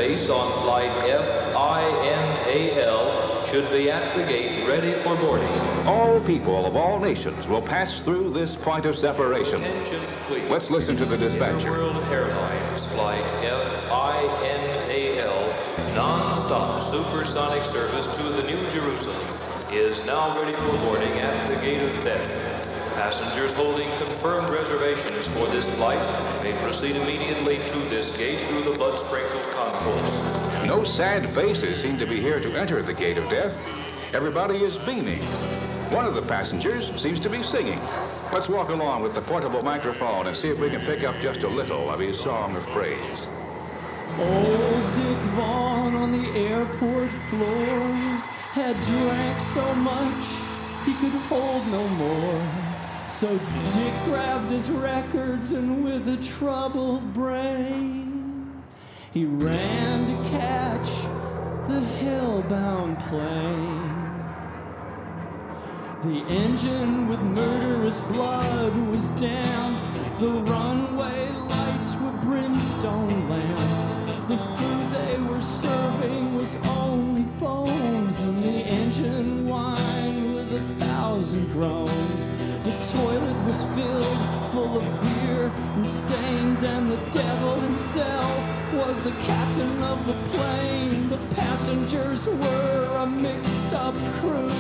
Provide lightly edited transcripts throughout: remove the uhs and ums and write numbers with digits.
space on flight FINAL should be at the gate ready for boarding. All people of all nations will pass through this point of separation. Attention, please. Let's listen to the dispatcher. World Airlines flight FINAL non-stop supersonic service to the New Jerusalem is now ready for boarding at the gate of death. Passengers holding confirmed reservations for this flight may proceed immediately to this gate through the blood-sprinkled concourse. No sad faces seem to be here to enter the gate of death. Everybody is beaming. One of the passengers seems to be singing. Let's walk along with the portable microphone and see if we can pick up just a little of his song of praise. Old Dick Vaughn on the airport floor had drank so much he could hold no more. So Dick grabbed his records and with a troubled brain, he ran to catch the hellbound plane. The engine with murderous blood was damp. The runway lights were brimstone lamps. The food they were serving was only bones, and the engine whined with 1,000 groans. The toilet was filled full of beer and stains, and the devil himself was the captain of the plane. The passengers were a mixed-up crew: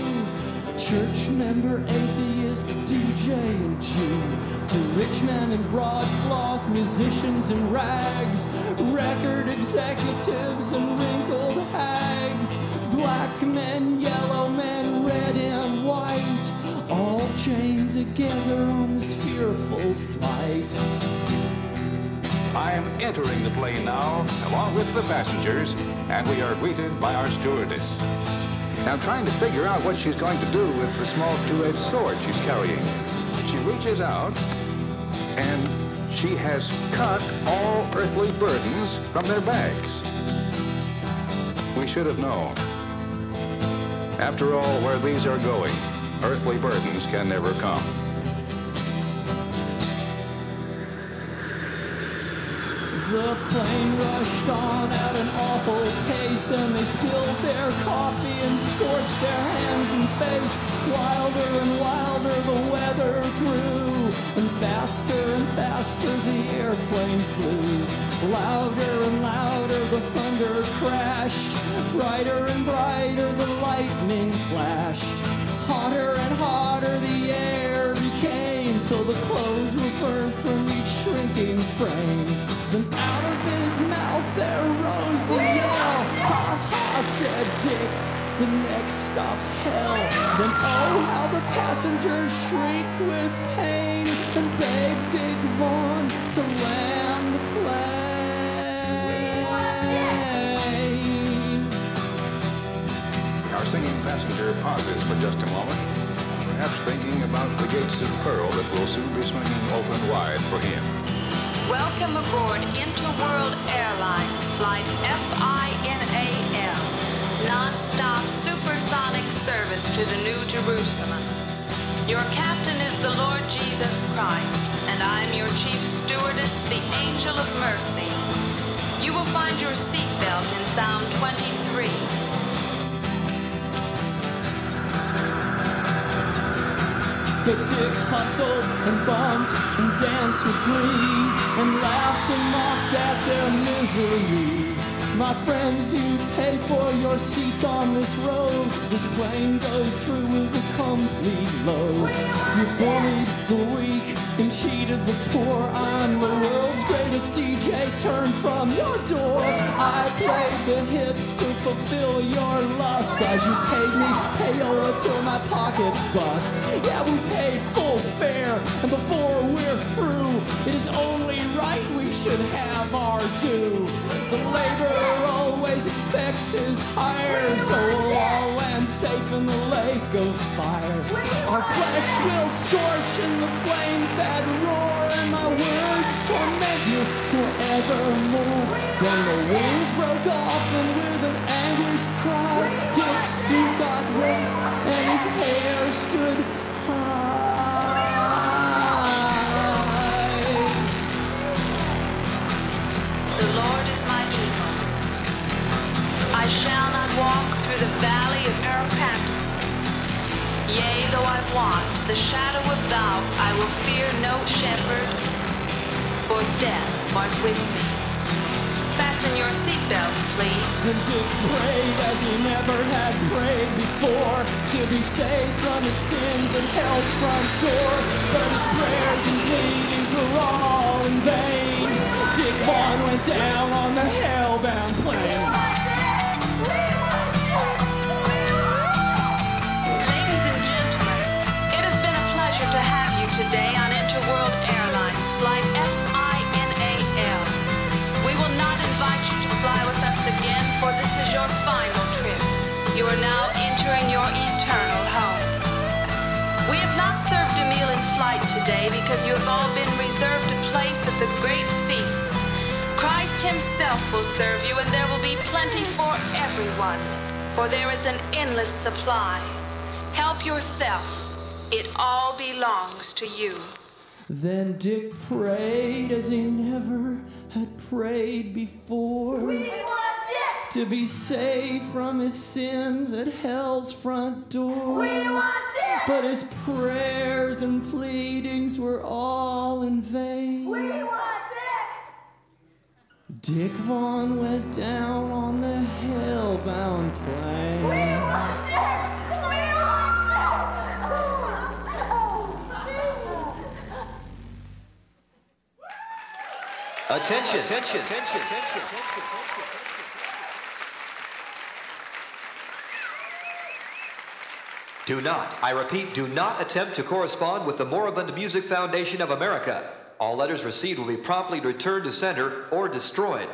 church member, atheist, DJ, and Jew. The rich man in broadcloth, musicians in rags, record executives and wrinkled hags, black men, yellow men, red and white, all chained together on this fearful flight. I am entering the plane now, along with the passengers, and we are greeted by our stewardess. Now, trying to figure out what she's going to do with the small two-edged sword she's carrying. She reaches out, and she has cut all earthly burdens from their bags. We should have known. After all, where these are going, earthly burdens can never come. The plane rushed on at an awful pace, and they spilled their coffee and scorched their hands and face. Wilder and wilder the weather grew, and faster the airplane flew. Louder and louder the thunder crashed, brighter and brighter the lightning flashed. Hotter and hotter the air became, till the clothes were burned from each shrinking frame. Then out of his mouth there rose a yell. Ha ha, said Dick, the next stop's hell. Then oh, how the passengers shrieked with pain and begged Dick Vaughn to land the plane. Our singing passenger pauses for just a moment, perhaps thinking about the gates of pearl that will soon be swinging open wide for him. Welcome aboard Interworld Airlines Flight FINAL, non-stop supersonic service to the New Jerusalem. Your captain is the Lord Jesus Christ, and I'm your chief stewardess, the Angel of Mercy. You will find your seatbelt in Sound 23. But Dick hustled and bumped and danced with glee, and laughed and mocked at their misery. My friends, you paid for your seats on this road. This plane goes through with a complete load. You bullied the weak and cheated the poor. I'm the world's greatest DJ, turn from your door. I played the hits to fulfill your lust, as you paid me payola till my pockets bust. Yeah, we paid full fare, and before we're through, it is only right we should have our due. The laborer always expects his hire, so we'll all land safe in the lake of fire. Our flesh will scorch in the flames that roar, and my words torment you forevermore. Then the wings broke off, and with an anguished cry, Dick's suit got wet, and his hair stood high. The Lord is my eagle. valley of Arapat. Yea, though I walk the shadow of thou, I will fear no shepherd, for death art with me. Fasten your seatbelts, please. And Dick prayed as he never had prayed before, to be saved from his sins at hell's front door. But his prayers and pleadings were all in vain. Dick Vaughn went down on the hellbound plane. Ladies and gentlemen, it has been a pleasure to have you today on Interworld Airlines Flight FINAL. We will not invite you to fly with us again, for this is your final trip. You are now entering your eternal home. We have not served a meal in flight today because you have all been reserved a place at the great feast. Christ himself will serve you, and there will be plenty for everyone, for there is an endless supply. Help yourself. It all belongs to you. Then Dick prayed as he never had prayed before. We want Dick! To be saved from his sins at hell's front door. We want Dick! But his prayers and pleadings were all in vain. We want Dick! Dick Vaughn went down on the hellbound plane. We want Dick! We want Attention. Do not, I repeat, do not attempt to correspond with the Moribund Music Foundation of America. All letters received will be promptly returned to sender or destroyed.